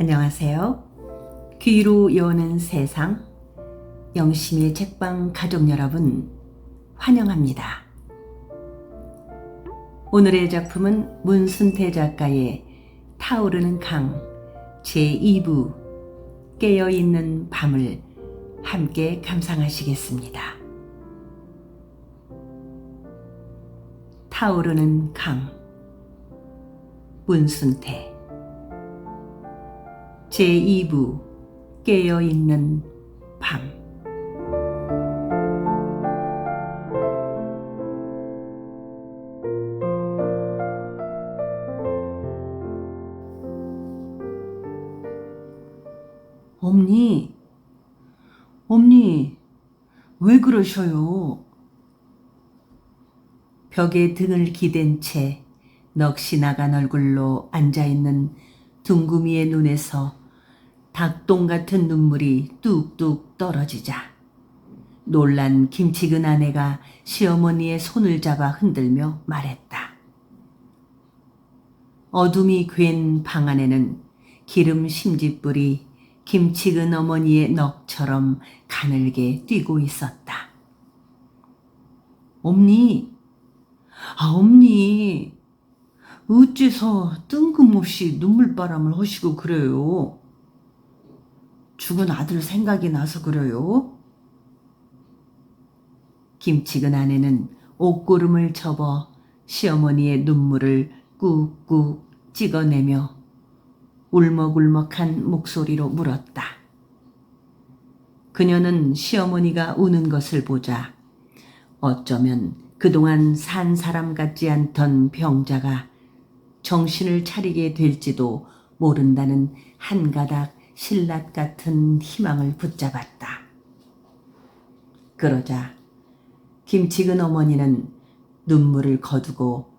안녕하세요. 귀로 여는 세상 영심의 책방 가족 여러분 환영합니다. 오늘의 작품은 문순태 작가의 타오르는 강 제2부 깨어있는 밤을 함께 감상하시겠습니다. 타오르는 강 문순태 제2부 깨어있는 밤. 엄니, 왜 그러셔요? 벽에 등을 기댄 채 넋이 나간 얼굴로 앉아있는 둥금이의 눈에서 닭똥 같은 눈물이 뚝뚝 떨어지자 놀란 김치근 아내가 시어머니의 손을 잡아 흔들며 말했다. 어둠이 괜 방 안에는 기름 심지불이 김치근 어머니의 넋처럼 가늘게 뛰고 있었다. 엄니, 어째서 뜬금없이 눈물바람을 하시고 그래요? 죽은 아들 생각이 나서 그래요? 김치근 아내는 옷고름을 접어 시어머니의 눈물을 꾹꾹 찍어내며 울먹울먹한 목소리로 물었다. 그녀는 시어머니가 우는 것을 보자 어쩌면 그동안 산 사람 같지 않던 병자가 정신을 차리게 될지도 모른다는 한 가닥 신랏 같은 희망을 붙잡았다. 그러자 김치근 어머니는 눈물을 거두고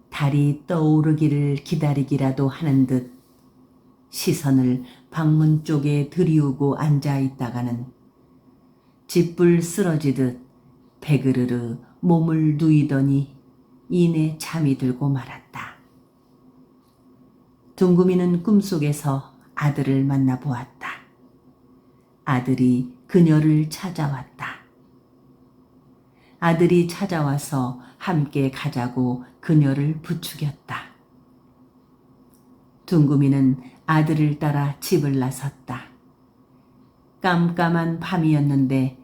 달이 떠오르기를 기다리기라도 하는 듯 시선을 방문 쪽에 들이우고 앉아 있다가는 짓불 쓰러지듯 베그르르 몸을 누이더니 이내 잠이 들고 말았다. 둥금이는 꿈속에서 아들을 만나보았다. 아들이 그녀를 찾아왔다. 아들이 찾아와서 함께 가자고 그녀를 부추겼다. 둥금이는 아들을 따라 집을 나섰다. 깜깜한 밤이었는데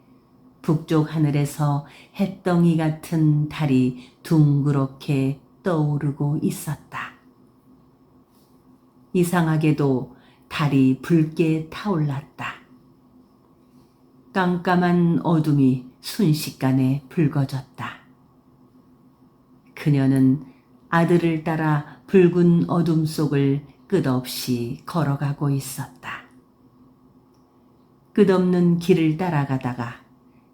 북쪽 하늘에서 햇덩이 같은 달이 둥그렇게 떠오르고 있었다. 이상하게도 달이 붉게 타올랐다. 깜깜한 어둠이 순식간에 붉어졌다. 그녀는 아들을 따라 붉은 어둠 속을 끝없이 걸어가고 있었다. 끝없는 길을 따라가다가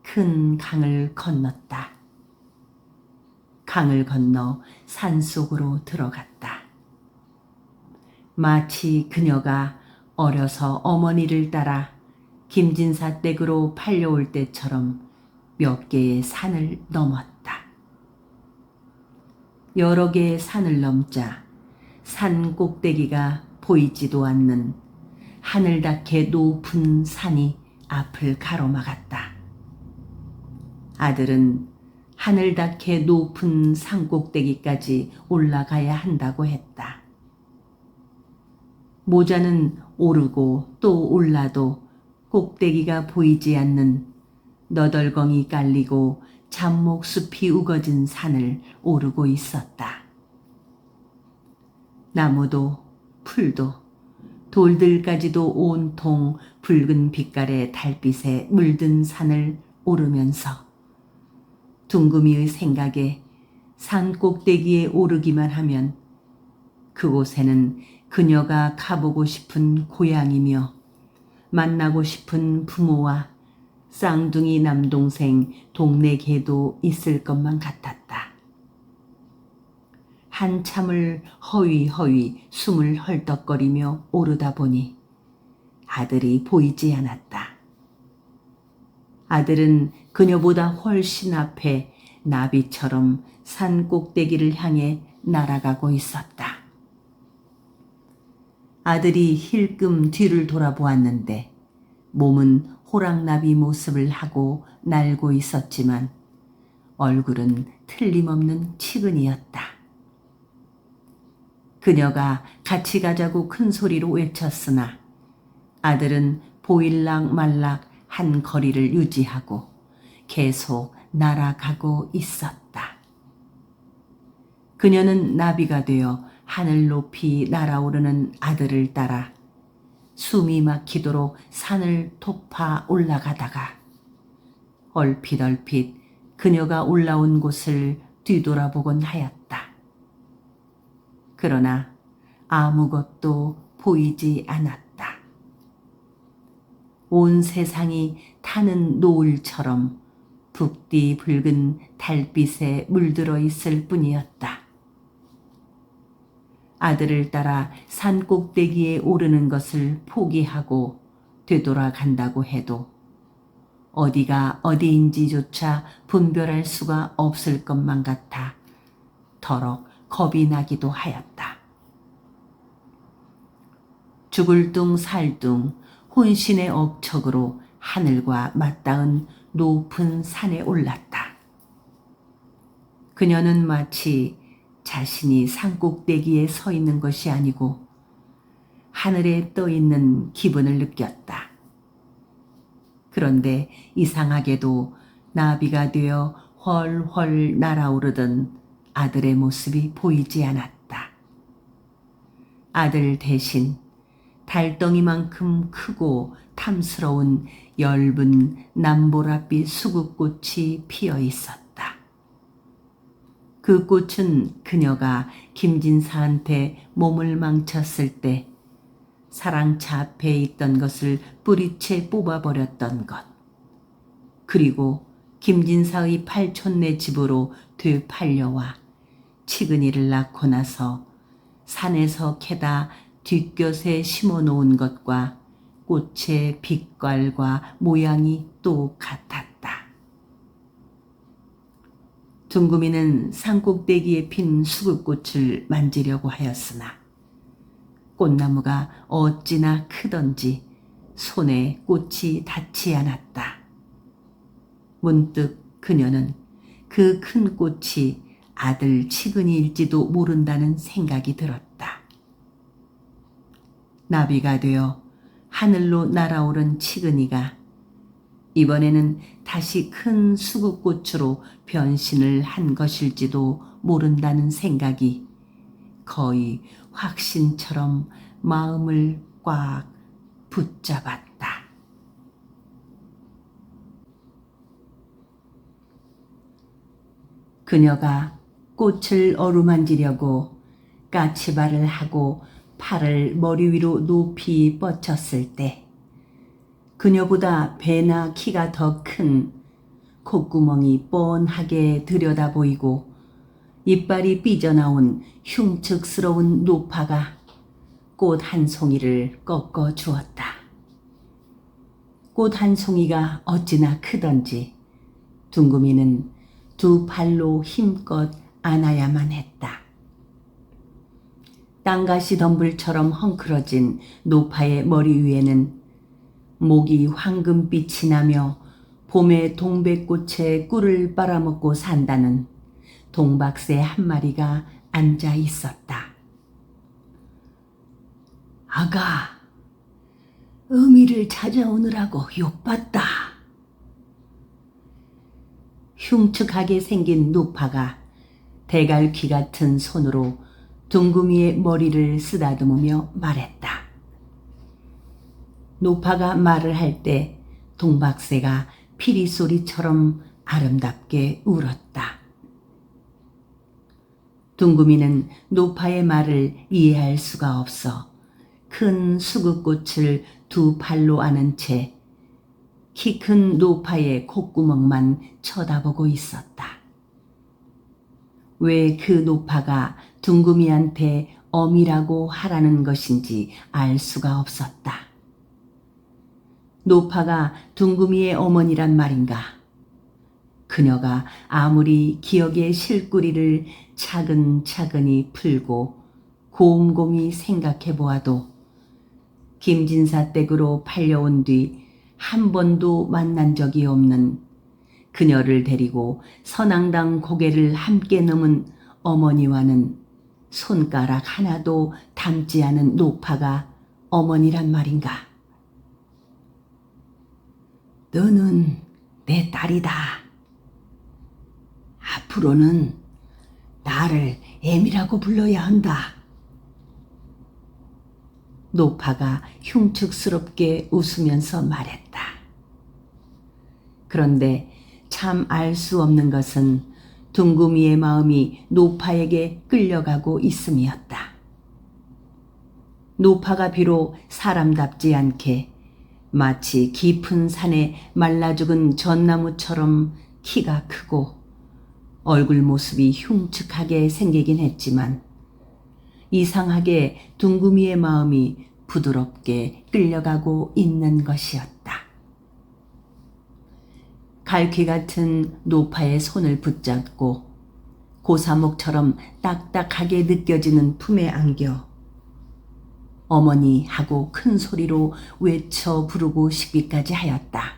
큰 강을 건넜다. 강을 건너 산속으로 들어갔다. 마치 그녀가 어려서 어머니를 따라 김진사 댁으로 팔려올 때처럼 몇 개의 산을 넘었다. 여러 개의 산을 넘자 산 꼭대기가 보이지도 않는 하늘닿게 높은 산이 앞을 가로막았다. 아들은 하늘닿게 높은 산 꼭대기까지 올라가야 한다고 했다. 모자는 오르고 또 올라도 꼭대기가 보이지 않는 너덜거이 깔리고 잡목숲이 우거진 산을 오르고 있었다. 나무도 풀도 돌들까지도 온통 붉은 빛깔의 달빛에 물든 산을 오르면서 둥금이의 생각에 산 꼭대기에 오르기만 하면 그곳에는 그녀가 가보고 싶은 고향이며 만나고 싶은 부모와 쌍둥이 남동생 동네 개도 있을 것만 같았다. 한참을 허위허위 숨을 헐떡거리며 오르다 보니 아들이 보이지 않았다. 아들은 그녀보다 훨씬 앞에 나비처럼 산 꼭대기를 향해 날아가고 있었다. 아들이 힐끔 뒤를 돌아보았는데 몸은 호랑나비 모습을 하고 날고 있었지만 얼굴은 틀림없는 치근이었다. 그녀가 같이 가자고 큰 소리로 외쳤으나 아들은 보일락 말락 한 거리를 유지하고 계속 날아가고 있었다. 그녀는 나비가 되어 하늘 높이 날아오르는 아들을 따라 숨이 막히도록 산을 돕아 올라가다가 얼핏 그녀가 올라온 곳을 뒤돌아보곤 하였다. 그러나 아무것도 보이지 않았다. 온 세상이 타는 노을처럼 붓디 붉은 달빛에 물들어 있을 뿐이었다. 아들을 따라 산 꼭대기에 오르는 것을 포기하고 되돌아간다고 해도 어디가 어디인지조차 분별할 수가 없을 것만 같아 더럭 겁이 나기도 하였다. 죽을 둥 살 둥 혼신의 억척으로 하늘과 맞닿은 높은 산에 올랐다. 그녀는 마치 자신이 산꼭대기에 서 있는 것이 아니고 하늘에 떠 있는 기분을 느꼈다. 그런데 이상하게도 나비가 되어 훨훨 날아오르던 아들의 모습이 보이지 않았다. 아들 대신 달덩이만큼 크고 탐스러운 엷은 남보랏빛 수국꽃이 피어 있었다. 그 꽃은 그녀가 김진사한테 몸을 망쳤을 때 사랑차 앞에 있던 것을 뿌리채 뽑아버렸던 것, 그리고 김진사의 팔촌네 집으로 되팔려와 치근이를 낳고 나서 산에서 캐다 뒷곁에 심어놓은 것과 꽃의 빛깔과 모양이 똑같았다. 둥금이는 산꼭대기에 핀 수국꽃을 만지려고 하였으나 꽃나무가 어찌나 크던지 손에 꽃이 닿지 않았다. 문득 그녀는 그 큰 꽃이 아들 치근이일지도 모른다는 생각이 들었다. 나비가 되어 하늘로 날아오른 치근이가 이번에는 다시 큰 수국꽃으로 변신을 한 것일지도 모른다는 생각이 거의 확신처럼 마음을 꽉 붙잡았다. 그녀가 꽃을 어루만지려고 까치발을 하고 팔을 머리 위로 높이 뻗쳤을 때 그녀보다 배나 키가 더 큰 콧구멍이 뻔하게 들여다 보이고 이빨이 삐져나온 흉측스러운 노파가 꽃 한 송이를 꺾어 주었다. 꽃 한 송이가 어찌나 크던지 둥금이는 두 팔로 힘껏 안아야만 했다. 땅가시 덤불처럼 헝클어진 노파의 머리 위에는 목이 황금빛이 나며 봄의 동백꽃에 꿀을 빨아먹고 산다는 동박새 한 마리가 앉아 있었다. 아가, 어미를 찾아오느라고 욕봤다. 흉측하게 생긴 노파가 대갈퀴 같은 손으로 둥금이의 머리를 쓰다듬으며 말했다. 노파가 말을 할 때 동박새가 피리 소리처럼 아름답게 울었다. 둥금이는 노파의 말을 이해할 수가 없어 큰 수국꽃을 두 팔로 안은 채 키 큰 노파의 콧구멍만 쳐다보고 있었다. 왜 그 노파가 둥금이한테 어미라고 하라는 것인지 알 수가 없었다. 노파가 둥금이의 어머니란 말인가? 그녀가 아무리 기억의 실꾸리를 차근차근히 풀고 곰곰이 생각해 보아도 김진사 댁으로 팔려온 뒤 한 번도 만난 적이 없는 그녀를 데리고 선앙당 고개를 함께 넘은 어머니와는 손가락 하나도 닮지 않은 노파가 어머니란 말인가. 너는 내 딸이다. 앞으로는 나를 애미라고 불러야 한다. 노파가 흉측스럽게 웃으면서 말했다. 그런데 참 알 수 없는 것은 둥금이의 마음이 노파에게 끌려가고 있음이었다. 노파가 비록 사람답지 않게 마치 깊은 산에 말라 죽은 전나무처럼 키가 크고 얼굴 모습이 흉측하게 생기긴 했지만 이상하게 둥금이의 마음이 부드럽게 끌려가고 있는 것이었다. 갈퀴 같은 노파의 손을 붙잡고 고사목처럼 딱딱하게 느껴지는 품에 안겨 어머니 하고 큰 소리로 외쳐 부르고 싶기까지 하였다.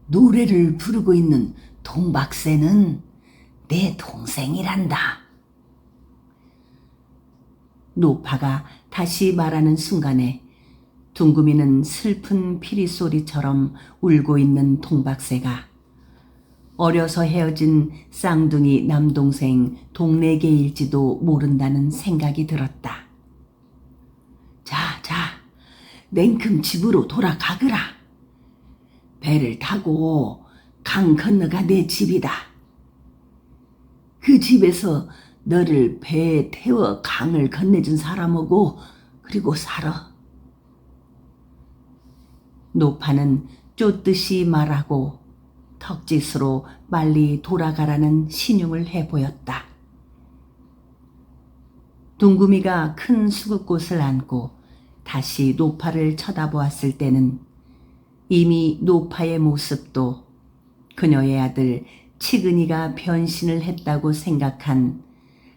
노래를 부르고 있는 동박새는 내 동생이란다. 노파가 다시 말하는 순간에 둥금이는 슬픈 피리 소리처럼 울고 있는 동박새가 어려서 헤어진 쌍둥이 남동생 동래개일지도 모른다는 생각이 들었다. 자, 냉큼 집으로 돌아가거라. 배를 타고 강 건너가 내 집이다. 그 집에서 너를 배에 태워 강을 건네준 사람하고 그리고 살아. 노파는 쫓듯이 말하고 턱짓으로 빨리 돌아가라는 신용을 해보였다. 둥금이가 큰 수국꽃을 안고 다시 노파를 쳐다보았을 때는 이미 노파의 모습도 그녀의 아들 치근이가 변신을 했다고 생각한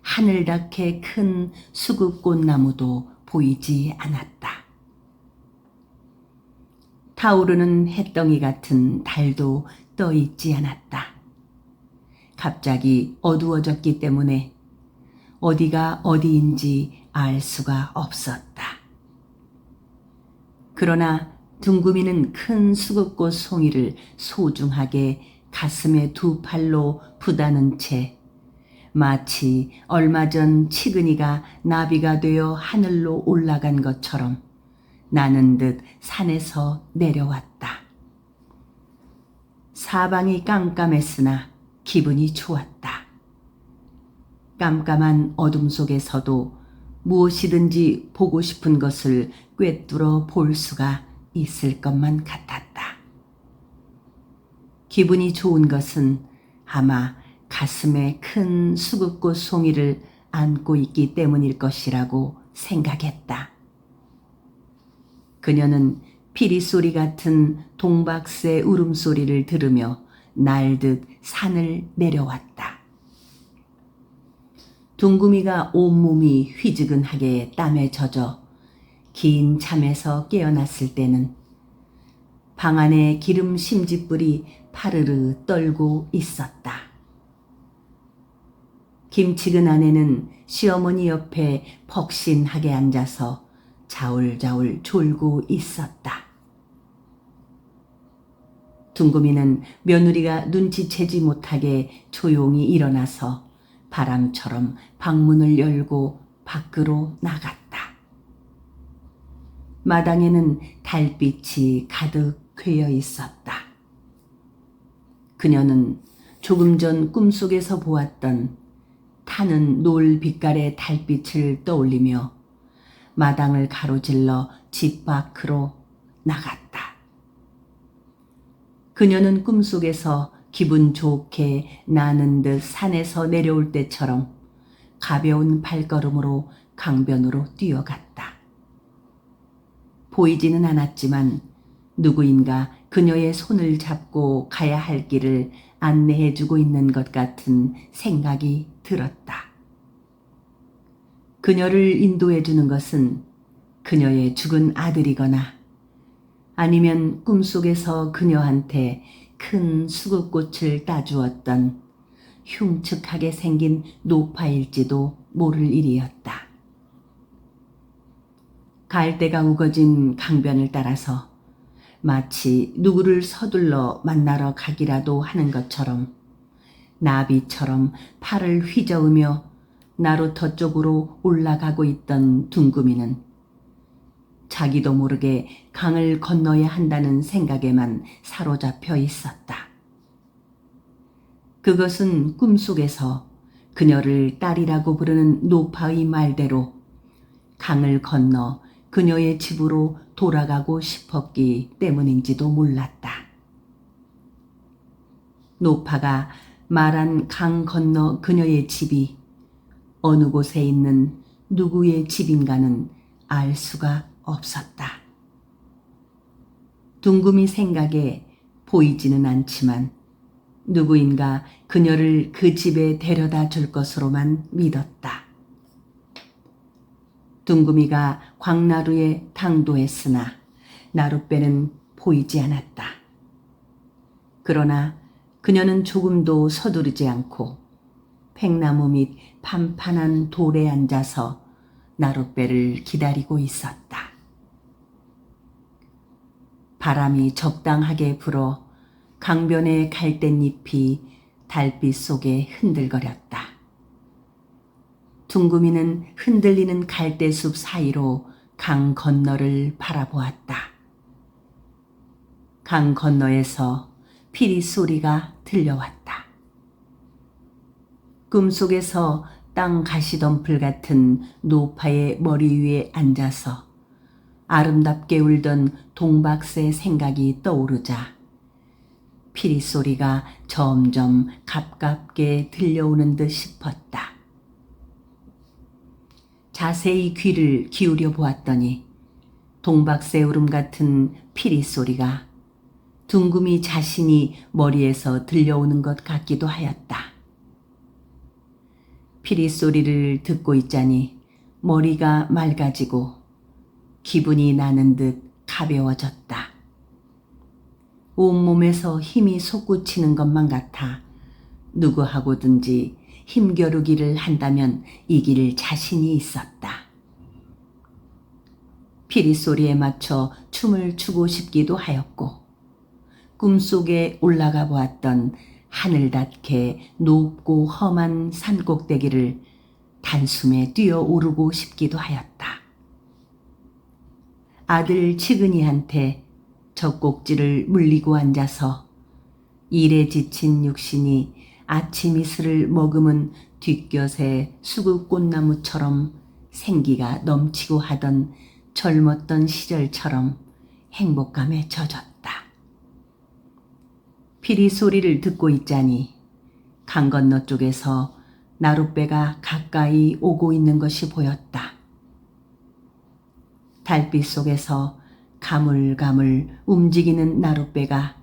하늘닿게 큰 수국꽃나무도 보이지 않았다. 타오르는 햇덩이 같은 달도 떠 있지 않았다. 갑자기 어두워졌기 때문에 어디가 어디인지 알 수가 없었다. 그러나 둥금이는 큰 수국꽃 송이를 소중하게 가슴에 두 팔로 부다는 채 마치 얼마 전 치근이가 나비가 되어 하늘로 올라간 것처럼 나는 듯 산에서 내려왔다. 사방이 깜깜했으나 기분이 좋았다. 깜깜한 어둠 속에서도 무엇이든지 보고 싶은 것을 꿰뚫어 볼 수가 있을 것만 같았다. 기분이 좋은 것은 아마 가슴에 큰 수국꽃 송이를 안고 있기 때문일 것이라고 생각했다. 그녀는 피리소리 같은 동박새 울음소리를 들으며 날듯 산을 내려왔다. 둥금이가 온몸이 휘지근하게 땀에 젖어 긴 잠에서 깨어났을 때는 방 안에 기름 심지불이 파르르 떨고 있었다. 김치근 아내는 시어머니 옆에 퍽신하게 앉아서 자울자울 졸고 있었다. 둥금이는 며느리가 눈치채지 못하게 조용히 일어나서 바람처럼 방문을 열고 밖으로 나갔다. 마당에는 달빛이 가득 괴여 있었다. 그녀는 조금 전 꿈속에서 보았던 타는 노을 빛깔의 달빛을 떠올리며 마당을 가로질러 집 밖으로 나갔다. 그녀는 꿈속에서 기분 좋게 나는 듯 산에서 내려올 때처럼 가벼운 발걸음으로 강변으로 뛰어갔다. 보이지는 않았지만 누구인가 그녀의 손을 잡고 가야 할 길을 안내해주고 있는 것 같은 생각이 들었다. 그녀를 인도해주는 것은 그녀의 죽은 아들이거나 아니면 꿈속에서 그녀한테 큰 수국꽃을 따주었던 흉측하게 생긴 노파일지도 모를 일이었다. 갈대가 우거진 강변을 따라서 마치 누구를 서둘러 만나러 가기라도 하는 것처럼 나비처럼 팔을 휘저으며 나루터 쪽으로 올라가고 있던 둥금이는 자기도 모르게 강을 건너야 한다는 생각에만 사로잡혀 있었다. 그것은 꿈속에서 그녀를 딸이라고 부르는 노파의 말대로 강을 건너 그녀의 집으로 돌아가고 싶었기 때문인지도 몰랐다. 노파가 말한 강 건너 그녀의 집이 어느 곳에 있는 누구의 집인가는 알 수가 없었다. 둥금이 생각에 보이지는 않지만 누구인가 그녀를 그 집에 데려다 줄 것으로만 믿었다. 둥금이가 광나루에 당도했으나 나룻배는 보이지 않았다. 그러나 그녀는 조금도 서두르지 않고 팽나무 밑 판판한 돌에 앉아서 나룻배를 기다리고 있었다. 바람이 적당하게 불어 강변의 갈대잎이 달빛 속에 흔들거렸다. 둥금이는 흔들리는 갈대숲 사이로 강 건너를 바라보았다. 강 건너에서 피리 소리가 들려왔다. 꿈속에서 땅 가시덤불 같은 노파의 머리 위에 앉아서 아름답게 울던 동박새 생각이 떠오르자 피리 소리가 점점 가깝게 들려오는 듯 싶었다. 자세히 귀를 기울여 보았더니 동박새 울음 같은 피리 소리가 둥금이 자신이 머리에서 들려오는 것 같기도 하였다. 피리 소리를 듣고 있자니 머리가 맑아지고 기분이 나는 듯 가벼워졌다. 온몸에서 힘이 솟구치는 것만 같아 누구하고든지 힘겨루기를 한다면 이길 자신이 있었다. 피리 소리에 맞춰 춤을 추고 싶기도 하였고 꿈속에 올라가 보았던 하늘닿게 높고 험한 산꼭대기를 단숨에 뛰어오르고 싶기도 하였다. 아들 치근이한테 젖꼭지를 물리고 앉아서 일에 지친 육신이 아침 이슬을 머금은 뒷곁에 수국꽃나무처럼 생기가 넘치고 하던 젊었던 시절처럼 행복감에 젖었다. 피리 소리를 듣고 있자니 강 건너 쪽에서 나룻배가 가까이 오고 있는 것이 보였다. 달빛 속에서 가물가물 움직이는 나룻배가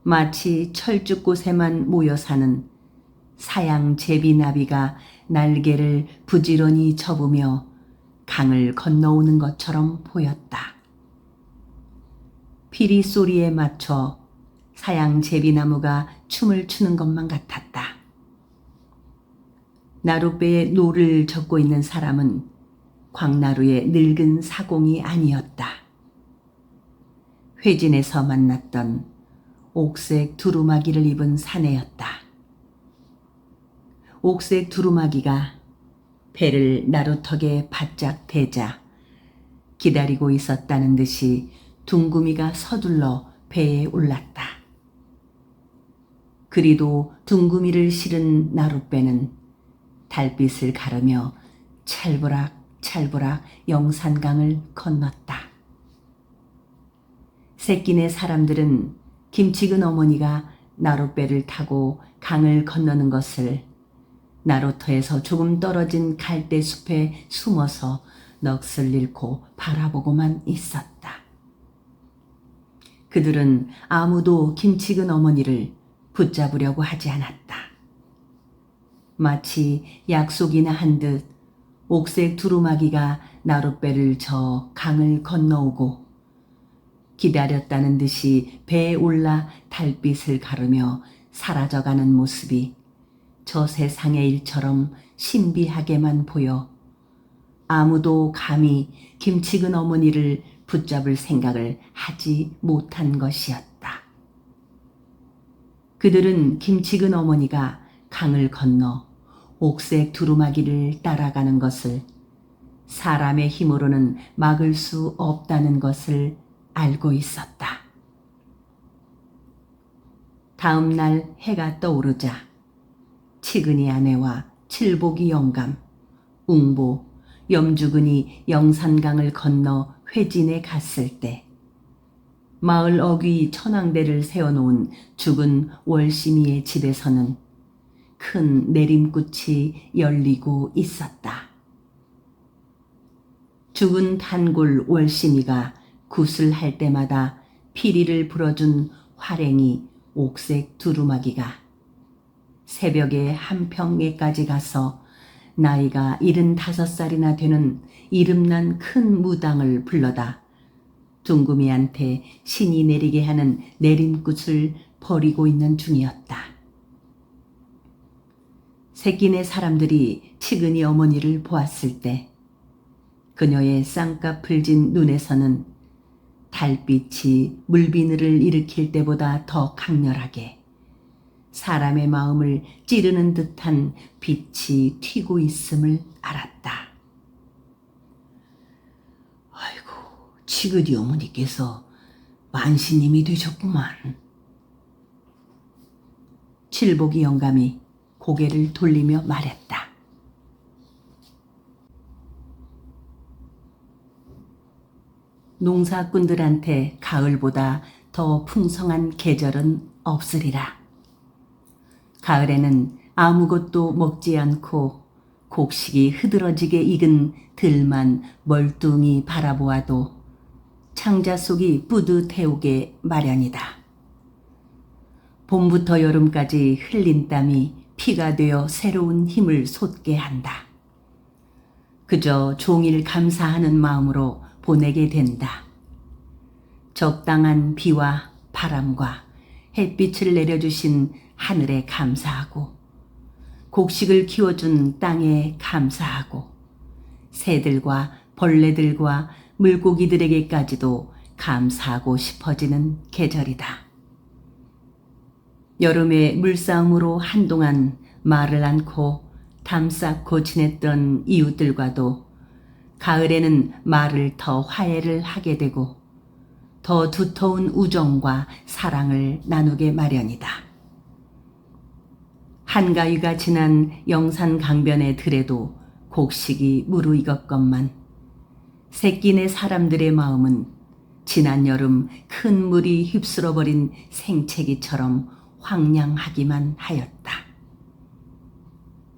마치 철쭉꽃에만 모여 사는 사양 제비나비가 날개를 부지런히 접으며 강을 건너오는 것처럼 보였다. 피리 소리에 맞춰 사양 제비나무가 춤을 추는 것만 같았다. 나룻배에 노를 젓고 있는 사람은 광나루의 늙은 사공이 아니었다. 회진에서 만났던 옥색 두루마기를 입은 사내였다. 옥색 두루마기가 배를 나루턱에 바짝 대자 기다리고 있었다는 듯이 둥금이가 서둘러 배에 올랐다. 그리도 둥금이를 실은 나룻배는 달빛을 가르며 찰부락찰부락 영산강을 건넜다. 새끼네 사람들은 김치근 어머니가 나룻배를 타고 강을 건너는 것을 나루터에서 조금 떨어진 갈대숲에 숨어서 넋을 잃고 바라보고만 있었다. 그들은 아무도 김치근 어머니를 붙잡으려고 하지 않았다. 마치 약속이나 한 듯 옥색 두루마기가 나룻배를 저 강을 건너오고 기다렸다는 듯이 배에 올라 달빛을 가르며 사라져가는 모습이 저 세상의 일처럼 신비하게만 보여 아무도 감히 김치근 어머니를 붙잡을 생각을 하지 못한 것이었다. 그들은 김치근 어머니가 강을 건너 옥색 두루마기를 따라가는 것을 사람의 힘으로는 막을 수 없다는 것을 알고 있었다. 다음 날 해가 떠오르자 치근이 아내와 칠복이 영감, 웅보, 염주근이 영산강을 건너 회진에 갔을 때 마을 어귀 천왕대를 세워놓은 죽은 월심이의 집에서는 큰 내림꽃이 열리고 있었다. 죽은 단골 월심이가 굿을 할 때마다 피리를 불어준 활행이 옥색 두루마기가 새벽에 한평에까지 가서 나이가 75살이나 되는 이름난 큰 무당을 불러다 둥금이한테 신이 내리게 하는 내림굿을 버리고 있는 중이었다. 새끼네 사람들이 치근이 어머니를 보았을 때 그녀의 쌍꺼풀 진 눈에서는 달빛이 물비늘을 일으킬 때보다 더 강렬하게 사람의 마음을 찌르는 듯한 빛이 튀고 있음을 알았다. 아이고, 치근이 어머니께서 만신님이 되셨구만. 칠복이 영감이 고개를 돌리며 말했다. 농사꾼들한테 가을보다 더 풍성한 계절은 없으리라. 가을에는 아무것도 먹지 않고 곡식이 흐드러지게 익은 들만 멀뚱히 바라보아도 창자 속이 뿌듯해오게 마련이다. 봄부터 여름까지 흘린 땀이 피가 되어 새로운 힘을 솟게 한다. 그저 종일 감사하는 마음으로 보내게 된다. 적당한 비와 바람과 햇빛을 내려주신 하늘에 감사하고 곡식을 키워준 땅에 감사하고 새들과 벌레들과 물고기들에게까지도 감사하고 싶어지는 계절이다. 여름에 물싸움으로 한동안 말을 않고 담 쌓고 지냈던 이웃들과도 가을에는 말을 더 화해를 하게 되고 더 두터운 우정과 사랑을 나누게 마련이다. 한가위가 지난 영산 강변의 들에도 곡식이 무르익었건만 새끼네 사람들의 마음은 지난 여름 큰 물이 휩쓸어버린 생채기처럼 황량하기만 하였다.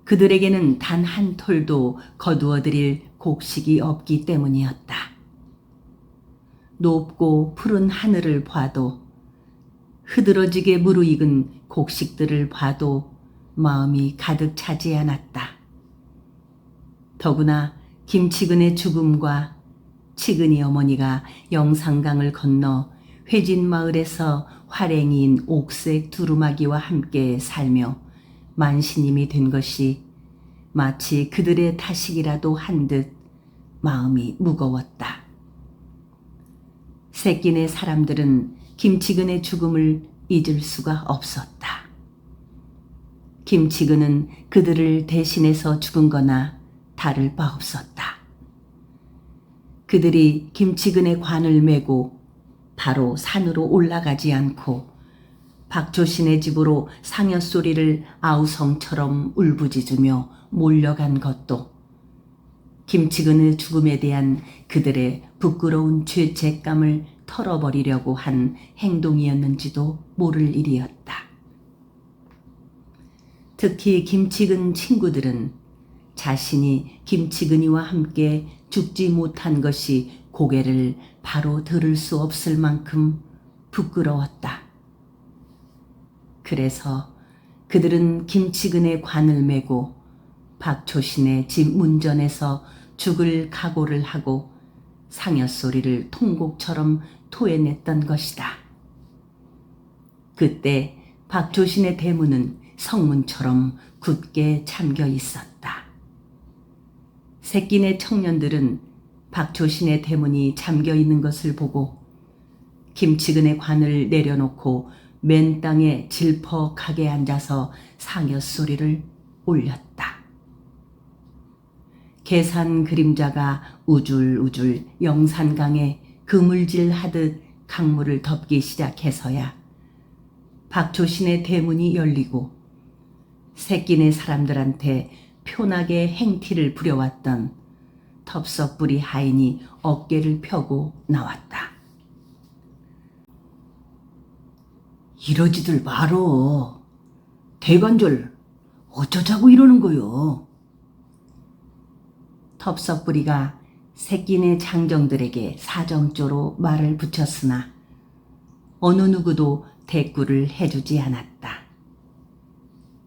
그들에게는 단 한 톨도 거두어드릴 곡식이 없기 때문이었다. 높고 푸른 하늘을 봐도 흐드러지게 무르익은 곡식들을 봐도 마음이 가득 차지 않았다. 더구나 김치근의 죽음과 치근이 어머니가 영산강을 건너 회진마을에서 활행이인 옥색 두루마기와 함께 살며 만신님이 된 것이 마치 그들의 탓이기라도 한 듯 마음이 무거웠다. 새끼네 사람들은 김치근의 죽음을 잊을 수가 없었다. 김치근은 그들을 대신해서 죽은 거나 다를 바 없었다. 그들이 김치근의 관을 메고 바로 산으로 올라가지 않고 박조신의 집으로 상여소리를 아우성처럼 울부짖으며 몰려간 것도 김치근의 죽음에 대한 그들의 부끄러운 죄책감을 털어버리려고 한 행동이었는지도 모를 일이었다. 특히 김치근 친구들은 자신이 김치근이와 함께 죽지 못한 것이 고개를 바로 들을 수 없을 만큼 부끄러웠다. 그래서 그들은 김치근의 관을 메고 박초신의 집 문전에서 죽을 각오를 하고 상여소리를 통곡처럼 토해냈던 것이다. 그때 박초신의 대문은 성문처럼 굳게 잠겨 있었다. 새끼네 청년들은 박초신의 대문이 잠겨 있는 것을 보고 김치근의 관을 내려놓고 맨 땅에 질퍽하게 앉아서 상여소리를 올렸다. 계산 그림자가 우줄우줄 영산강에 그물질하듯 강물을 덮기 시작해서야 박초신의 대문이 열리고 새끼네 사람들한테 편하게 행티를 부려왔던 텁석부리 하인이 어깨를 펴고 나왔다. 이러지들 말어. 대관절 어쩌자고 이러는 거요. 텁석부리가 새끼네 장정들에게 사정조로 말을 붙였으나 어느 누구도 대꾸를 해주지 않았다.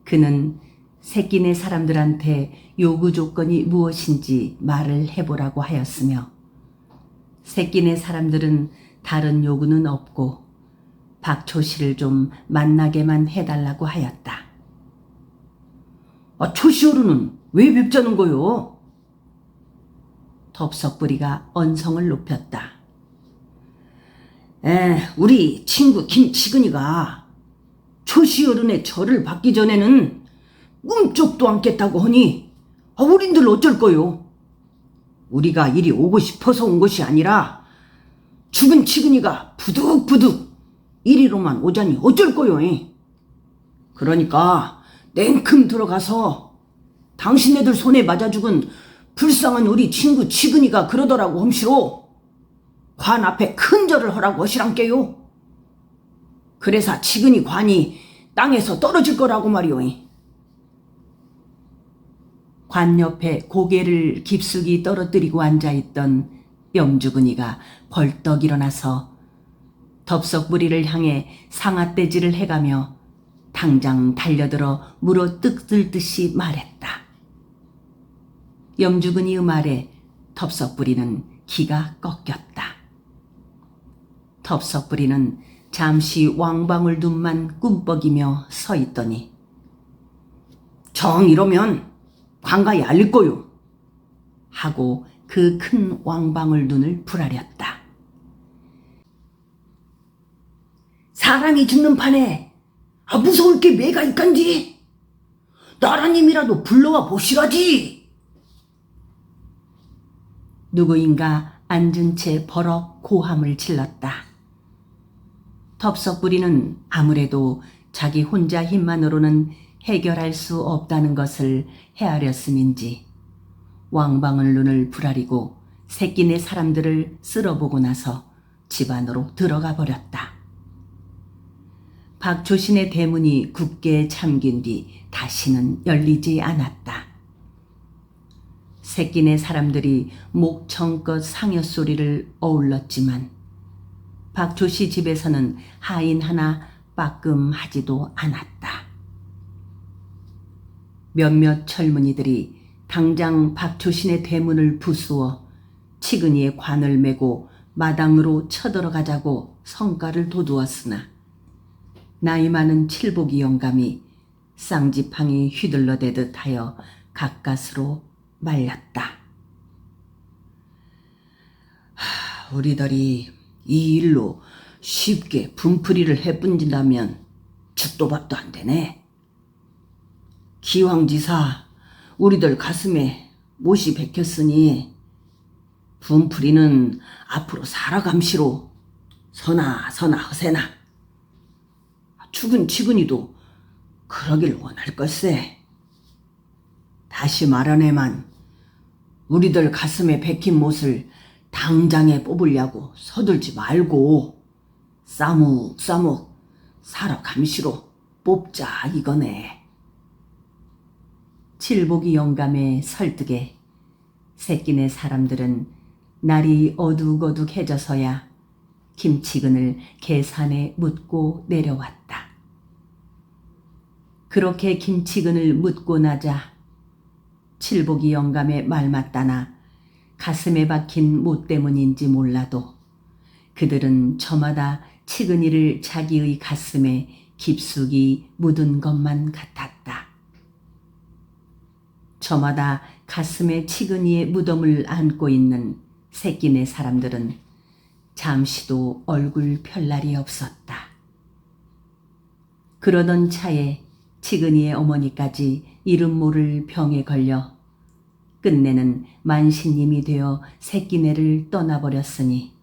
그는 새끼네 사람들한테 요구 조건이 무엇인지 말을 해보라고 하였으며 새끼네 사람들은 다른 요구는 없고 박초씨를 좀 만나게만 해달라고 하였다. 초시어른은 왜 뵙자는 거요? 덥석부리가 언성을 높였다. 우리 친구 김치근이가 초시어른의 절을 받기 전에는 꿈쩍도 않겠다고 하니 우린들 어쩔 거요? 우리가 이리 오고 싶어서 온 것이 아니라 죽은 치근이가 부득부득 이리로만 오자니 어쩔 거요? 그러니까 냉큼 들어가서 당신네들 손에 맞아 죽은 불쌍한 우리 친구 치근이가 그러더라고 험시로 관 앞에 큰 절을 하라고 하시란께요. 그래서 치근이 관이 땅에서 떨어질 거라고 말이오. 관 옆에 고개를 깊숙이 떨어뜨리고 앉아있던 염주근이가 벌떡 일어나서 덥석부리를 향해 상아떼질을 해가며 당장 달려들어 물어 뜯을 듯이 말했다. 염주근이의 말에 덥석부리는 기가 꺾였다. 덥석부리는 잠시 왕방울 눈만 꿈뻑이며 서 있더니 정 이러면 관가에 알릴 거요 하고 그 큰 왕방울 눈을 부라렸다. 사람이 죽는 판에 무서울 게 뭐가 있간지 나라님이라도 불러와 보시라지. 누구인가 앉은 채 버럭 고함을 질렀다. 덥석부리는 아무래도 자기 혼자 힘만으로는 해결할 수 없다는 것을 헤아렸음인지 왕방울 눈을 부라리고 새끼네 사람들을 쓸어보고 나서 집 안으로 들어가 버렸다. 박초신의 대문이 굳게 잠긴 뒤 다시는 열리지 않았다. 새끼네 사람들이 목청껏 상여소리를 어울렀지만 박초씨 집에서는 하인 하나 빠끔하지도 않았다. 몇몇 젊은이들이 당장 박초신의 대문을 부수어 치근이의 관을 메고 마당으로 쳐들어가자고 성가를 돋우었으나 나이 많은 칠복이 영감이 쌍지팡이 휘둘러대듯 하여 가까스로 말렸다. 우리들이 이 일로 쉽게 분풀이를 해뿐진다면 죽도 밥도 안 되네. 기왕지사 우리들 가슴에 못이 박혔으니 분풀이는 앞으로 살아감시로 서나 허세나 죽은 치근이도 그러길 원할 걸세. 다시 말하네만 우리들 가슴에 박힌 못을 당장에 뽑으려고 서둘지 말고 싸묵싸묵 살아감시로 뽑자 이거네. 칠복이 영감의 설득에 새끼네 사람들은 날이 어둑어둑해져서야 김치근을 계산에 묻고 내려왔다. 그렇게 김치근을 묻고 나자 칠복이 영감의 말 맞다나 가슴에 박힌 못 때문인지 몰라도 그들은 저마다 치근이를 자기의 가슴에 깊숙이 묻은 것만 같았다. 저마다 가슴에 치근이의 무덤을 안고 있는 새끼네 사람들은 잠시도 얼굴 펼 날이 없었다. 그러던 차에 치근이의 어머니까지 이름 모를 병에 걸려 끝내는 만신님이 되어 새끼네를 떠나버렸으니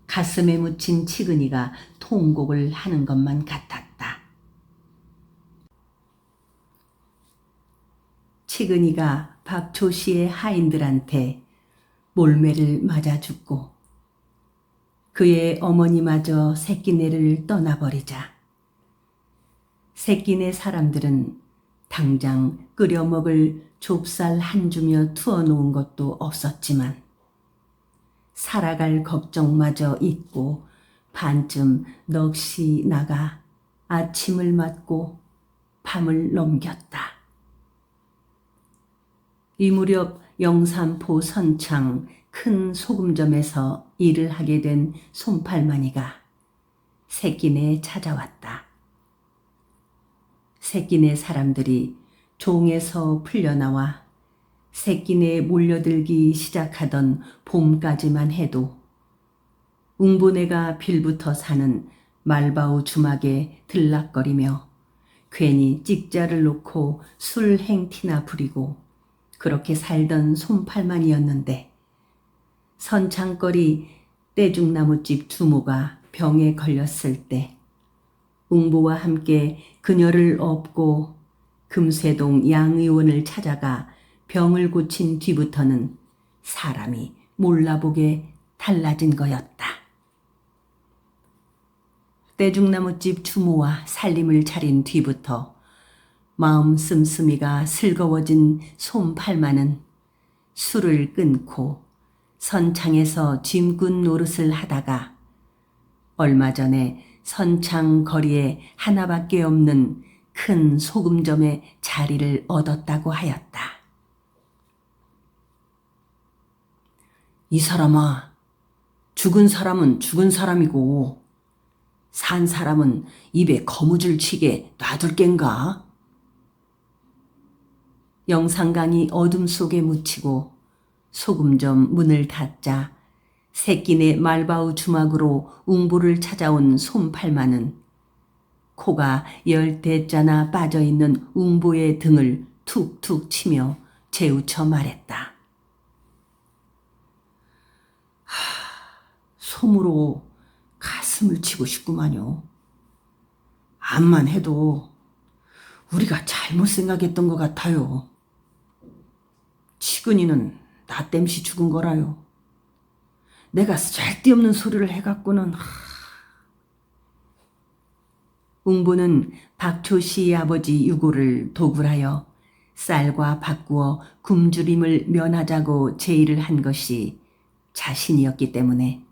가슴에 묻힌 치근이가 통곡을 하는 것만 같았다. 치근이가 박초 씨의 하인들한테 몰매를 맞아 죽고 그의 어머니마저 새끼네를 떠나버리자 새끼네 사람들은 당장 끓여 먹을 좁쌀 한 주며 투어놓은 것도 없었지만 살아갈 걱정마저 잊고 반쯤 넋이 나가 아침을 맞고 밤을 넘겼다. 이 무렵 영산포 선창 큰 소금점에서 일을 하게 된 손팔마니가 새끼네에 찾아왔다. 새끼네 사람들이 종에서 풀려나와 새끼네에 몰려들기 시작하던 봄까지만 해도 웅보네가 빌부터 사는 말바우 주막에 들락거리며 괜히 찍자를 놓고 술 행티나 부리고 그렇게 살던 손팔만이었는데 선창거리 떼죽나무집 주모가 병에 걸렸을 때 웅보와 함께 그녀를 업고 금세동 양의원을 찾아가 병을 고친 뒤부터는 사람이 몰라보게 달라진 거였다. 떼죽나무집 주모와 살림을 차린 뒤부터 마음 씀씀이가 슬거워진 손팔마는 술을 끊고 선창에서 짐꾼 노릇을 하다가 얼마 전에 선창 거리에 하나밖에 없는 큰 소금점에 자리를 얻었다고 하였다. 이 사람아, 죽은 사람은 죽은 사람이고 산 사람은 입에 거무줄 치게 놔둘 겐가? 영상강이 어둠 속에 묻히고 소금점 문을 닫자 새끼네 말바우 주막으로 웅보를 찾아온 손팔마는 코가 10대짜나 빠져있는 웅보의 등을 툭툭 치며 재우쳐 말했다. 솜으로 가슴을 치고 싶구만요. 암만 해도 우리가 잘못 생각했던 것 같아요. 치근이는 나 땜시 죽은 거라요. 내가 쓸데없는 소리를 해갖고는. 웅보는 박초 씨의 아버지 유고를 도굴하여 쌀과 바꾸어 굶주림을 면하자고 제의를 한 것이 자신이었기 때문에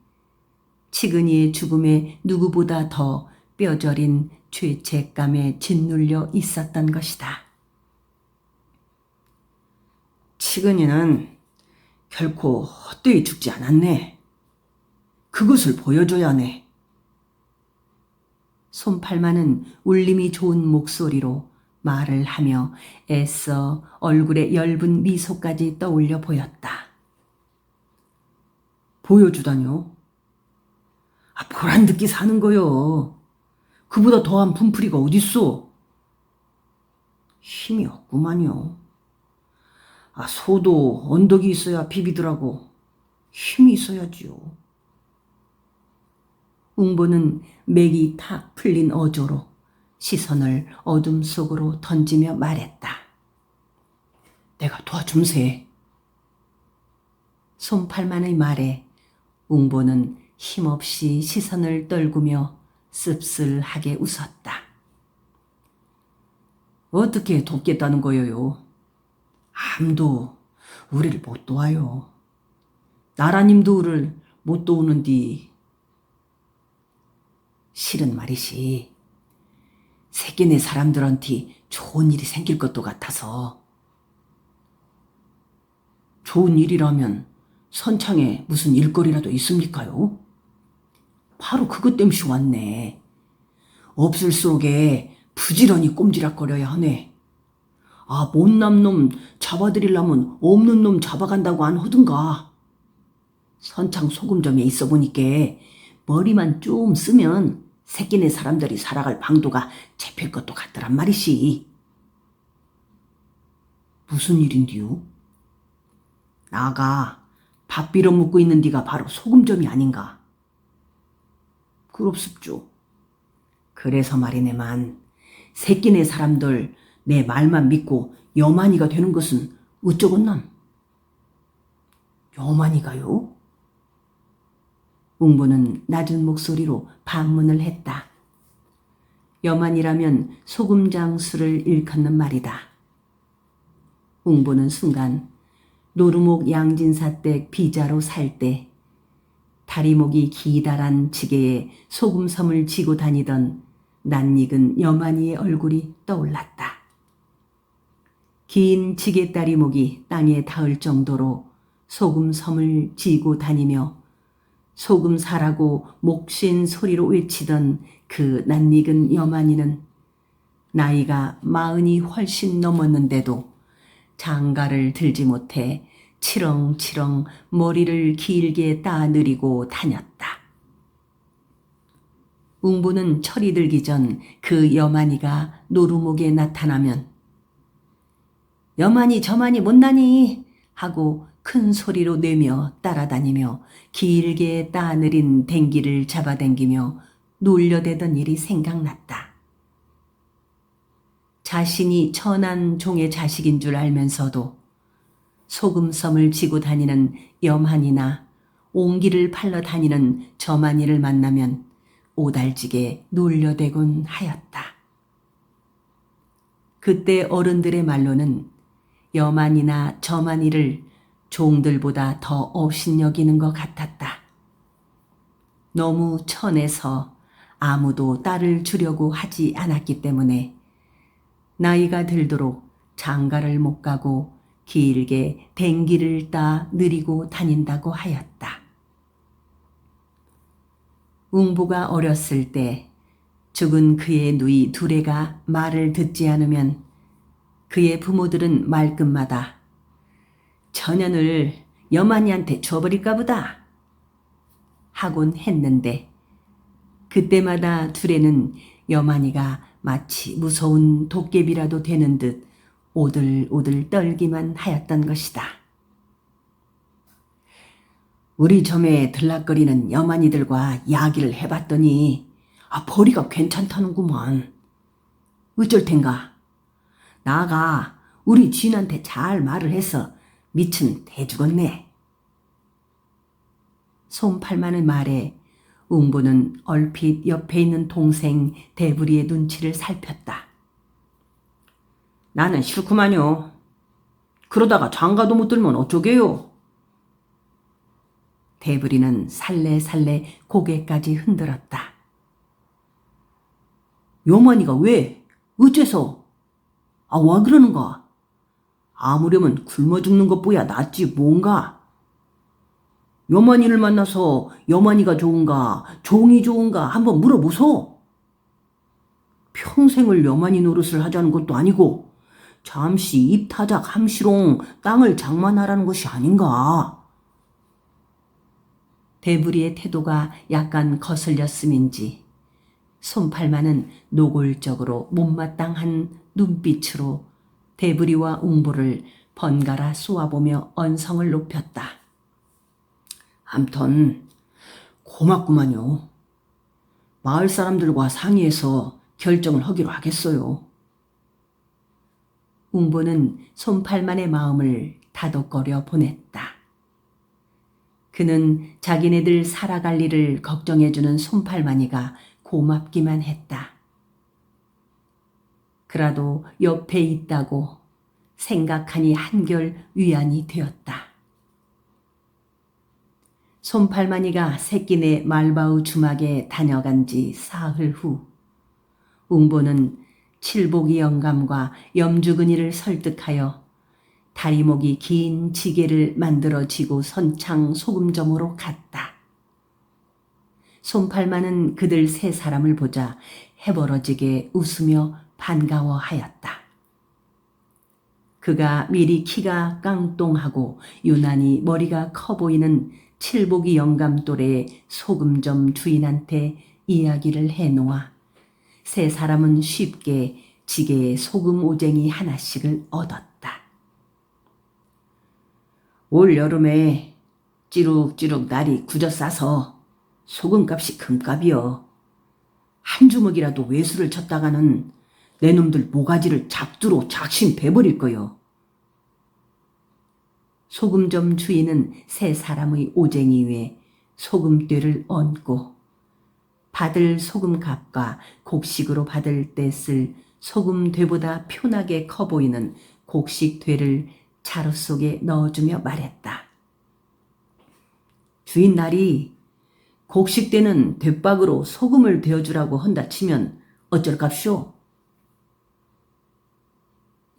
치근이의 죽음에 누구보다 더 뼈저린 죄책감에 짓눌려 있었던 것이다. 치근이는 결코 헛되이 죽지 않았네. 그것을 보여줘야 하네. 손팔마는 울림이 좋은 목소리로 말을 하며 애써 얼굴에 엷은 미소까지 떠올려 보였다. 보여주다뇨? 보란 듯이 사는 거요. 그보다 더한 분풀이가 어딨어? 힘이 없구만요. 소도 언덕이 있어야 비비더라고. 힘이 있어야지요. 웅보는 맥이 탁 풀린 어조로 시선을 어둠 속으로 던지며 말했다. 내가 도와줌세. 손팔만의 말에 웅보는 힘없이 시선을 떨구며 씁쓸하게 웃었다. 어떻게 돕겠다는 거예요? 아무도 우리를 못 도와요. 나라님도 우리를 못 도우는디. 실은 말이시, 새끼네 사람들한테 좋은 일이 생길 것도 같아서 좋은 일이라면 선창에 무슨 일거리라도 있습니까요? 바로 그것 땜시 왔네. 없을수록에 부지런히 꼼지락거려야 하네. 못난 놈 잡아들이려면 없는 놈 잡아간다고 안 하든가. 선창 소금점에 있어 보니까 머리만 좀 쓰면 새끼네 사람들이 살아갈 방도가 잡힐 것도 같더란 말이시. 무슨 일인디요? 나가 밥 빌어먹고 있는 네가 바로 소금점이 아닌가. 그럽습죠. 그래서 말이네만 새끼네 사람들 내 말만 믿고 여만이가 되는 것은 어쩌겠남? 여만이가요? 웅보는 낮은 목소리로 반문을 했다. 여만이라면 소금장수를 일컫는 말이다. 웅보는 순간 노루목 양진사댁 비자로 살 때 다리목이 기다란 지게에 소금섬을 지고 다니던 낯익은 여만이의 얼굴이 떠올랐다. 긴 지게다리목이 땅에 닿을 정도로 소금섬을 지고 다니며 소금 사라고 목쉰 소리로 외치던 그 낯익은 여만이는 나이가 40이 훨씬 넘었는데도 장가를 들지 못해 치렁치렁 머리를 길게 따느리고 다녔다. 웅보는 철이 들기 전 그 여만이가 노루목에 나타나면 여만이 저만이 못나니 하고 큰 소리로 내며 따라다니며 길게 따느린 댕기를 잡아당기며 놀려대던 일이 생각났다. 자신이 천한 종의 자식인 줄 알면서도 소금섬을 지고 다니는 염한이나 옹기를 팔러 다니는 저만이를 만나면 오달지게 놀려대곤 하였다. 그때 어른들의 말로는 여만이나 저만이를 종들보다 더 업신여기는 것 같았다. 너무 천해서 아무도 딸을 주려고 하지 않았기 때문에 나이가 들도록 장가를 못 가고 길게 댕기를 따 느리고 다닌다고 하였다. 웅보가 어렸을 때 죽은 그의 누이 두레가 말을 듣지 않으면 그의 부모들은 말끝마다 저년을 여만이한테 줘버릴까 보다 하곤 했는데 그때마다 두레는 여만이가 마치 무서운 도깨비라도 되는 듯 오들오들 떨기만 하였던 것이다. 우리 점에 들락거리는 여만이들과 이야기를 해봤더니 벌이가 괜찮다는구먼. 어쩔 텐가. 나가 우리 주인한테 잘 말을 해서 미친 대주겠네. 솜팔만의 말에 웅보는 얼핏 옆에 있는 동생 대부리의 눈치를 살폈다. 나는 싫구만요. 그러다가 장가도 못 들면 어쩌게요? 대부리는 살래살래 고개까지 흔들었다. 여만이가 왜? 어째서? 와 그러는가? 아무려면 굶어 죽는 것보야 낫지 뭔가. 여만이를 만나서 여만이가 좋은가 종이 좋은가 한번 물어보소. 평생을 여만이 노릇을 하자는 것도 아니고 잠시 입타작 함시롱 땅을 장만하라는 것이 아닌가. 대부리의 태도가 약간 거슬렸음인지 솜팔만은 노골적으로 못마땅한 눈빛으로 대부리와 웅보를 번갈아 쏘아보며 언성을 높였다. 암튼 고맙구만요. 마을 사람들과 상의해서 결정을 하기로 하겠어요. 웅보는 솜팔만의 마음을 다독거려 보냈다. 그는 자기네들 살아갈 일을 걱정해주는 솜팔만이가 고맙기만 했다. 그라도 옆에 있다고 생각하니 한결 위안이 되었다. 솜팔만이가 새끼네 말바우 주막에 다녀간 지 사흘 후 웅보는 칠복이 영감과 염주근이를 설득하여 다리목이 긴 지게를 만들어 지고 선창 소금점으로 갔다. 손팔마는 그들 세 사람을 보자 해버러지게 웃으며 반가워하였다. 그가 미리 키가 깡똥하고 유난히 머리가 커 보이는 칠복이 영감 또래의 소금점 주인한테 이야기를 해놓아 세 사람은 쉽게 지게에 소금 오쟁이 하나씩을 얻었다. 올 여름에 찌룩찌룩 날이 굳어 싸서 소금값이 금값이여. 한 주먹이라도 외수를 쳤다가는 내 놈들 모가지를 잡두로 작심 베버릴 거요. 소금점 주인은 세 사람의 오쟁이 위에 소금대를 얹고 받을 소금값과 곡식으로 받을 때 쓸 소금대보다 표나게 커 보이는 곡식대를 자루 속에 넣어주며 말했다. 주인 날이 곡식대는 대박으로 소금을 베어주라고 헌다 치면 어쩔값쇼?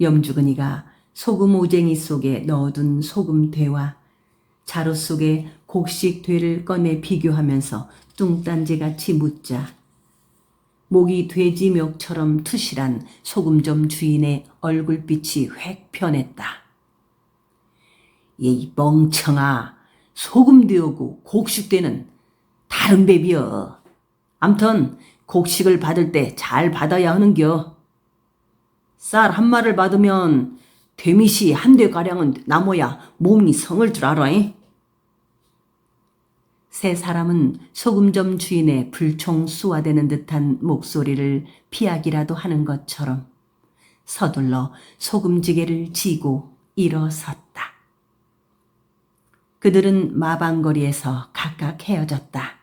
염주근이가 소금 오쟁이 속에 넣어둔 소금대와 자루 속에 곡식대를 꺼내 비교하면서 뚱딴지같이 묻자 목이 돼지 멱처럼 투실한 소금점 주인의 얼굴빛이 획 변했다. 이 멍청아, 소금대하고 곡식대는 다른 법이여. 암튼 곡식을 받을 때 잘 받아야 하는겨. 쌀 한 마를 받으면 되미시 한 대가량은 남아야 몸이 성을 줄 알아잉. 세 사람은 소금점 주인의 불총 쏘아대는 듯한 목소리를 피하기라도 하는 것처럼 서둘러 소금지게를 쥐고 일어섰다. 그들은 마방거리에서 각각 헤어졌다.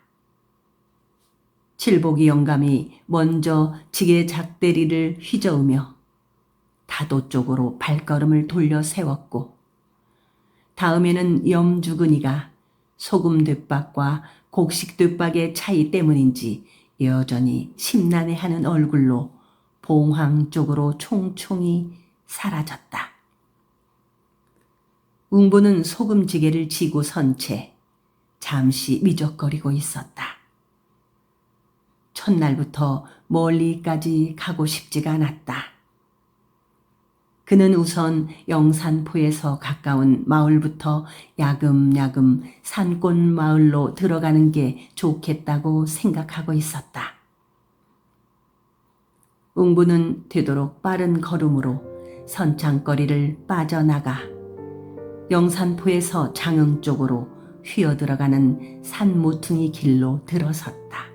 칠복이 영감이 먼저 지게 작대리를 휘저으며 다도 쪽으로 발걸음을 돌려 세웠고 다음에는 염주근이가 소금되박과 곡식되박의 차이 때문인지 여전히 심란해하는 얼굴로 봉황 쪽으로 총총히 사라졌다. 웅보는 소금지게를 쥐고 선 채 잠시 미적거리고 있었다. 첫날부터 멀리까지 가고 싶지가 않았다. 그는 우선 영산포에서 가까운 마을부터 야금야금 산골 마을로 들어가는 게 좋겠다고 생각하고 있었다. 웅부는 되도록 빠른 걸음으로 선창거리를 빠져나가 영산포에서 장흥 쪽으로 휘어들어가는 산 모퉁이 길로 들어섰다.